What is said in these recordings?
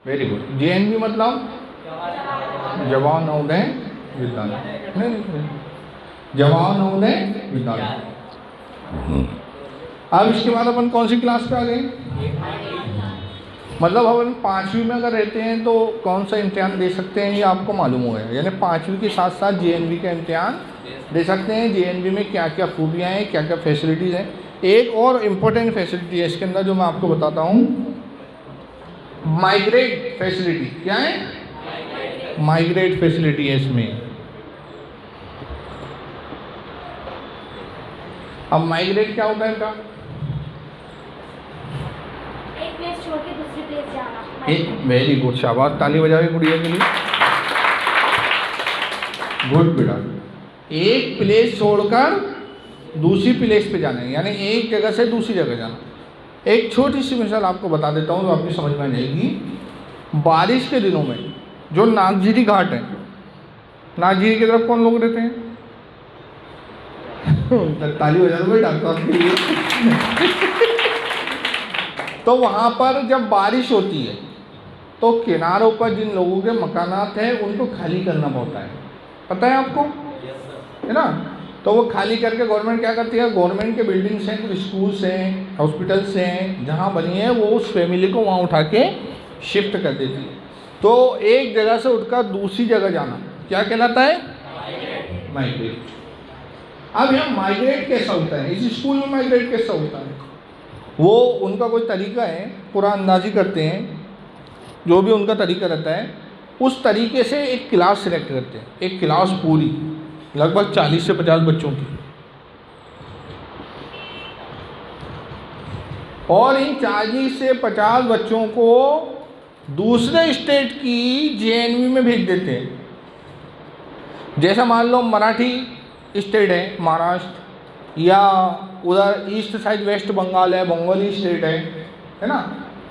Very good. JNV मतलब जवाहर नवोदय विद्यालय, नहीं, जवाहर नवोदय विद्यालय। अब इसके बाद अपन कौन सी क्लास पे आ गए? मतलब अपन 5वीं में अगर रहते हैं तो कौन सा इम्तिहान दे सकते हैं ये आपको मालूम हो गया, यानी 5वीं के साथ साथ JNV का इम्तिहान दे सकते हैं। JNV में क्या क्या खूबियाँ हैं, क्या क्या फैसिलिटीज़ हैं। एक और इम्पोर्टेंट फैसिलिटी है इसके अंदर जो मैं आपको बताता हूँ, माइग्रेट फैसिलिटी। क्या है? माइग्रेट फैसिलिटी है इसमें। अब माइग्रेट क्या होता है इनका? एक प्लेस छोड़ के दूसरी प्लेस जाना। एक, वेरी गुड, शाबाश, ताली बजाओ गुड़िया के लिए। गुड बेटा। एक प्लेस छोड़कर दूसरी प्लेस पे जाना है, यानी एक जगह से दूसरी जगह जाना। एक छोटी सी मिसाल आपको बता देता हूँ तो आपकी समझ में आ जाएगी। बारिश के दिनों में जो नागजीरी घाट है, नागजीरी की तरफ कौन लोग रहते हैं? ताली बजा दो बेटा आपके लिए। तो वहाँ पर जब बारिश होती है तो किनारों पर जिन लोगों के मकानात हैं उनको खाली करना पड़ता है, पता है आपको? है ना? तो वो खाली करके गवर्नमेंट क्या करती है, गवर्नमेंट के बिल्डिंग्स हैं, कुछ स्कूल्स हैं, हॉस्पिटल्स हैं, जहाँ बनी है वो उस फैमिली को वहाँ उठा के शिफ्ट कर देती है। तो एक जगह से उठकर दूसरी जगह जाना क्या कहलाता है? माइग्रेट। अब यहाँ माइग्रेट कैसा होता है, इस स्कूल में माइग्रेट कैसा होता है? वो उनका कोई तरीका है, पूरा अंदाजी करते हैं, जो भी उनका तरीका रहता है उस तरीके से एक क्लास सेलेक्ट करते हैं। एक क्लास पूरी लगभग 40 से 50 बच्चों की, और इन 40 से 50 बच्चों को दूसरे स्टेट की JNV में भेज देते हैं। जैसा मान लो मराठी स्टेट है महाराष्ट्र, या उधर ईस्ट साइड वेस्ट बंगाल है, बंगाली स्टेट है ना,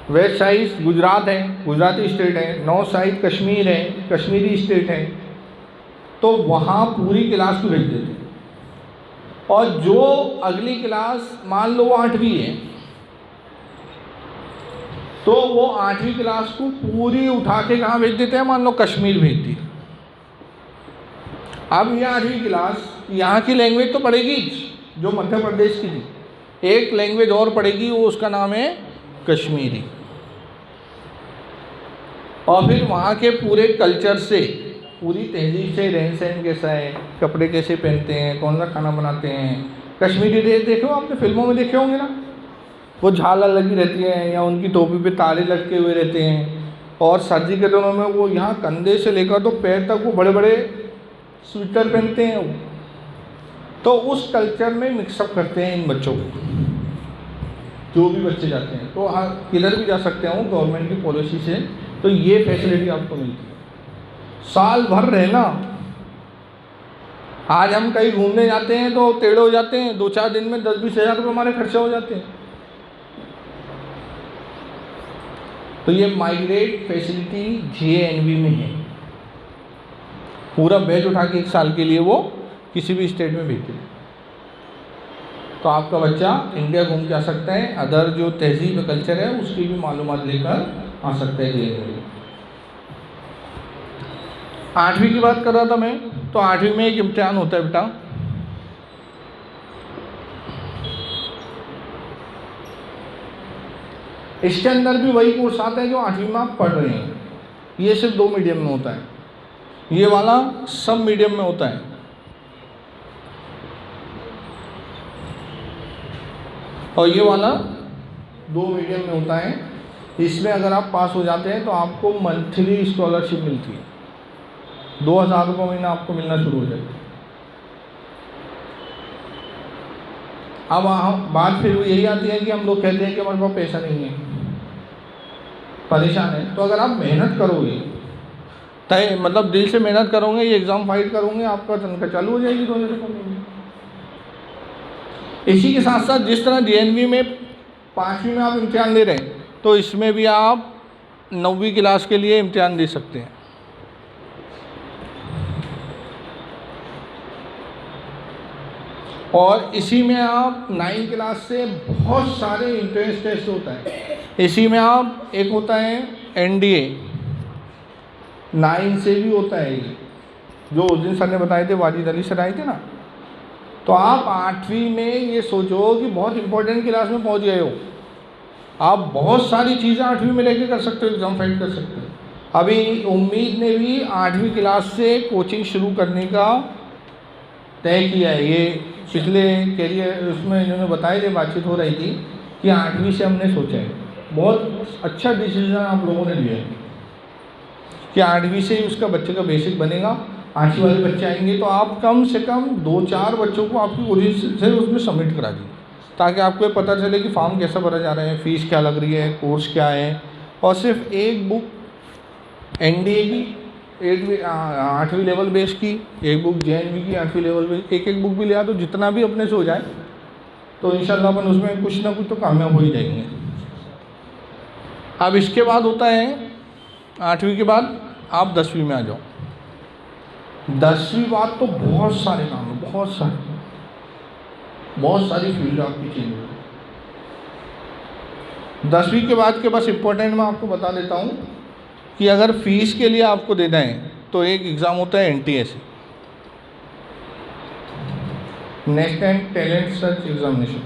वेस्ट साइड गुजरात है, गुजराती स्टेट है, नॉर्थ साइड कश्मीर है, कश्मीरी स्टेट है, तो वहाँ पूरी क्लास को भेज देते हैं। और जो अगली क्लास मान लो वो 8वीं है, तो वो 8वीं क्लास को पूरी उठा के कहाँ भेज देते हैं, मान लो कश्मीर भेज दी। अब ये 8वीं क्लास यहाँ की लैंग्वेज तो पढ़ेगी जो मध्य प्रदेश की थी, एक लैंग्वेज और पढ़ेगी, वो उसका नाम है कश्मीरी। और फिर वहाँ के पूरे कल्चर से, पूरी तहजीब से, रहन सहन कैसा है, कपड़े कैसे पहनते हैं, कौन सा खाना बनाते हैं। कश्मीरी ड्रेस देखो आपने फिल्मों में देखे होंगे ना, वो झालर लगी रहती है या उनकी टोपी पे ताले लटके हुए रहते हैं, और सर्दी के दिनों में वो यहाँ कंधे से लेकर तो पैर तक वो बड़े बड़े स्वेटर पहनते हैं वो। तो उस कल्चर में मिक्सअप करते हैं इन बच्चों को, जो भी बच्चे जाते हैं। तो हाँ, किधर भी जा सकते हो गवर्नमेंट की पॉलिसी से, तो ये फैसिलिटी आपको मिलती है। साल भर रहना, आज हम कहीं घूमने जाते हैं तो टेढ़े हो जाते हैं, 2-4 दिन में 10-20 हज़ार रुपये हमारे खर्चे हो जाते हैं। तो ये माइग्रेट फैसिलिटी JNV में है। पूरा बैच उठा के 1 साल के लिए वो किसी भी स्टेट में भेजते हैं, तो आपका बच्चा इंडिया घूम के आ सकता है, अदर जो तहजीब कल्चर है उसकी भी मालूमात लेकर आ सकता है JNV। 8वीं की बात कर रहा था मैं, तो 8वीं में एक इम्तिहान होता है बेटा, इसके अंदर भी वही कोर्स आता है जो 8वीं में आप पढ़ रहे हैं। ये सिर्फ 2 मीडियम में होता है, ये वाला सब मीडियम में होता है। और ये वाला 2 मीडियम में होता है। इसमें अगर आप पास हो जाते हैं तो आपको मंथली स्कॉलरशिप मिलती है, 2000 रुपये महीना आपको मिलना शुरू हो जाएगा। अब बात फिर यही आती है कि हम लोग कहते हैं कि हमारे पास पैसा नहीं है, परेशान है। तो अगर आप मेहनत करोगे, तय मतलब दिल से मेहनत करोगे, ये एग्ज़ाम फाइट करोगे, आपका तनख्वाह चालू हो जाएगी 2000 रुपये। इसी के साथ साथ जिस तरह JNV में 5वीं में आप इम्तिहान दे रहे हैं, तो इसमें भी आप 9वीं क्लास के लिए इम्तिहान दे सकते हैं। और इसी में आप 9वीं क्लास से बहुत सारे एंट्रेंस टेस्ट होता है। इसी में आप, एक होता है NDA 9 से भी होता है ये, जो उस दिन सर ने बताए थे, वाजिद अली सर आए थे ना। तो आप 8वीं में ये सोचो कि बहुत इंपॉर्टेंट क्लास में पहुंच गए हो, आप बहुत सारी चीज़ें 8वीं में लेके कर सकते हो, एग्ज़ाम फाइट कर सकते हो। अभी उम्मीद ने भी 8वीं क्लास से कोचिंग शुरू करने का तय किया है। ये पिछले कैरियर उसमें इन्होंने बताए थे, बातचीत हो रही थी कि 8वीं से हमने सोचा है। बहुत अच्छा डिसीजन आप लोगों ने लिया है कि 8वीं से ही उसका बच्चे का बेसिक बनेगा। 8वीं वाले बच्चे आएंगे तो आप कम से कम 2-4 बच्चों को आपकी कोचिंग से उसमें सबमिट करा दीजिए, ताकि आपको ये पता चले कि फॉर्म कैसा भरा जा रहा है, फ़ीस क्या लग रही है, कोर्स क्या है। और सिर्फ एक बुक NDA की 8वीं लेवल बेस की, एक बुक JNV की 8वीं लेवल बेस, एक बुक भी लिया तो जितना भी अपने से हो जाए तो इंशाल्लाह अपन उसमें कुछ ना कुछ तो कामयाब हो ही जाएंगे। अब इसके बाद होता है 8वीं के बाद आप 10वीं में आ जाओ। 10वीं बाद तो बहुत सारे काम है, बहुत सारी फील्ड आपकी चेंज होगी। 10वीं के बाद के बस इम्पोर्टेंट मैं आपको बता देता हूँ कि अगर फीस के लिए आपको देना है तो एक एग्ज़ाम होता है NTSE, national talent search examination.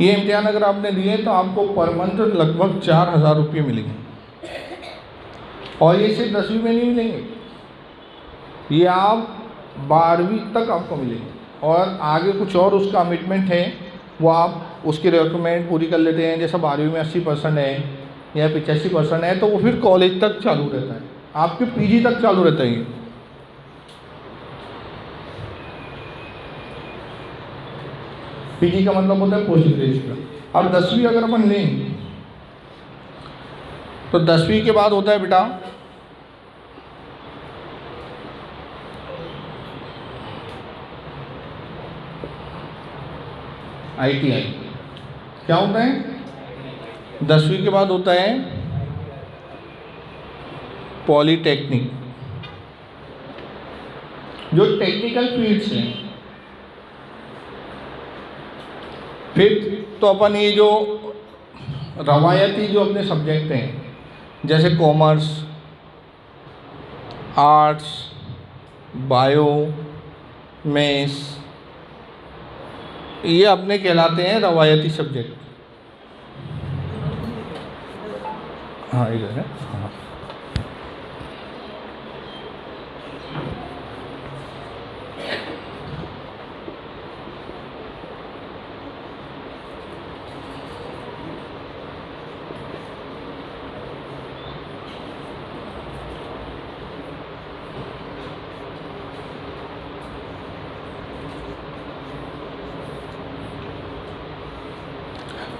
ये इम्तिहान अगर आपने दिए तो आपको पर मंथ लगभग 4000 रुपये मिलेंगे। और ये सिर्फ 10वीं में नहीं मिलेंगे, ये आप 12वीं तक आपको मिलेंगे। और आगे कुछ और उसका कमिटमेंट है, वो आप उसकी रिक्वायरमेंट पूरी कर लेते हैं। जैसे 12वीं में 80% है या 85% है तो वो फिर कॉलेज तक चालू रहता है, आपके PG तक चालू रहता है। ये PG का मतलब होता है पोस्ट ग्रेजुएशन। अब 10वीं अगर अपन लें तो 10वीं के बाद होता है बेटा ITI। क्या होता है? 10वीं के बाद होता है पॉलीटेक्निक, जो टेक्निकल फील्ड्स हैं। फिर तो अपन ये जो रवायती जो अपने सब्जेक्ट हैं, जैसे कॉमर्स, आर्ट्स, बायो, मैथ्स, ये अपने कहलाते हैं रवायती सब्जेक्ट। हाँ इधर है। हाँ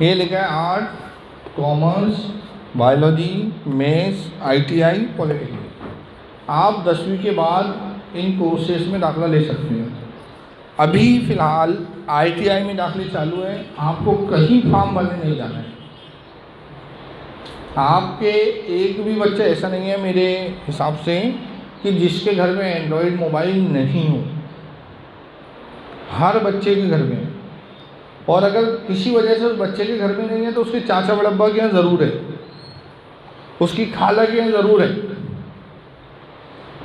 ये लिखा है art, commerce, biology, maths, ITI, polytechnic. आप 10वीं के बाद इन कोर्सेज में दाखिला ले सकते हैं। अभी फ़िलहाल ITI में दाखिले चालू है, आपको कहीं फॉर्म भरने नहीं जाना है। आपके एक भी बच्चा ऐसा नहीं है मेरे हिसाब से कि जिसके घर में एंड्रॉयड मोबाइल नहीं हो, हर बच्चे के घर में। और अगर किसी वजह से उस बच्चे के घर में नहीं है तो उसके चाचा बड़ब्बा के यहाँ ज़रूर है, उसकी खाला के यहाँ ज़रूर है।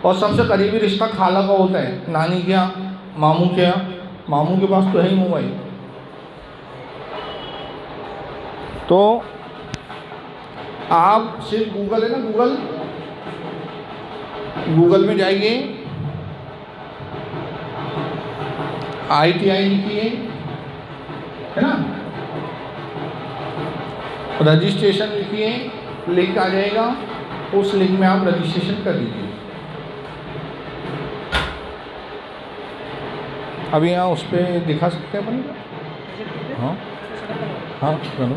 और सबसे करीबी रिश्ता खाला का होता है, नानी के यहाँ, मामू के यहाँ। मामू के पास तो है ही मोबाइल। तो आप सिर्फ गूगल है ना, गूगल में जाइए, ITI लिखिए, है ना, रजिस्ट्रेशन लिखिए, लिंक आ जाएगा, उस लिंक में आप रजिस्ट्रेशन कर दीजिए। अभी यहाँ उस पर दिखा सकते हैं अपन? हाँ हाँ करो।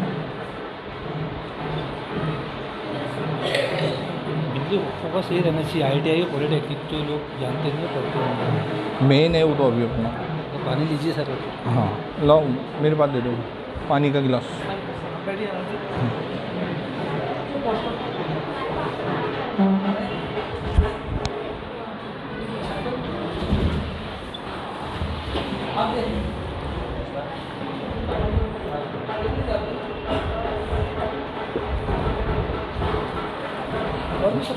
फोकस ये रहना चाहिए ITI और पॉलिटेक्निक, जो लोग जानते हैं पढ़ते हैं, मेन है वो तो। अभी अपना तो पानी लीजिए सर। हाँ लाओ, मेरे पास दे दो पानी का गिलास। और भी सब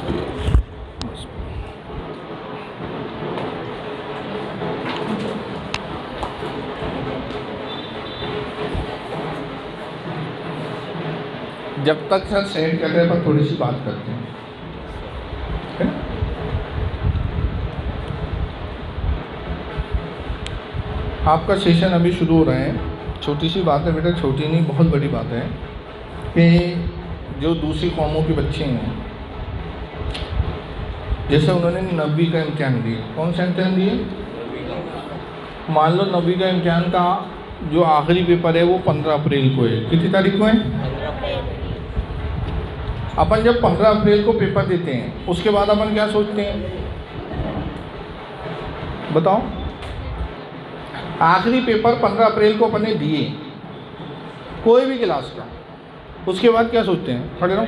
जब तक सर सेंड कर रहे हैं पर थोड़ी सी बात करते हैं, है ना? आपका सेशन अभी शुरू हो रहा है। छोटी सी बात है बेटा, छोटी नहीं बहुत बड़ी बात है कि जो दूसरी कौमों के बच्चे हैं, जैसे उन्होंने 9वीं का इम्तिहान दिया, कौन सा इम्तिहान दिए? मान लो 9वीं का इम्तिहान का जो आखिरी पेपर है वो 15 अप्रैल को है। कितनी तारीख को है? अपन जब 15 अप्रैल को पेपर देते हैं उसके बाद अपन क्या सोचते हैं बताओ? आखिरी पेपर 15 अप्रैल को अपन ने दिए कोई भी क्लास का, उसके बाद क्या सोचते हैं? खड़े रहो।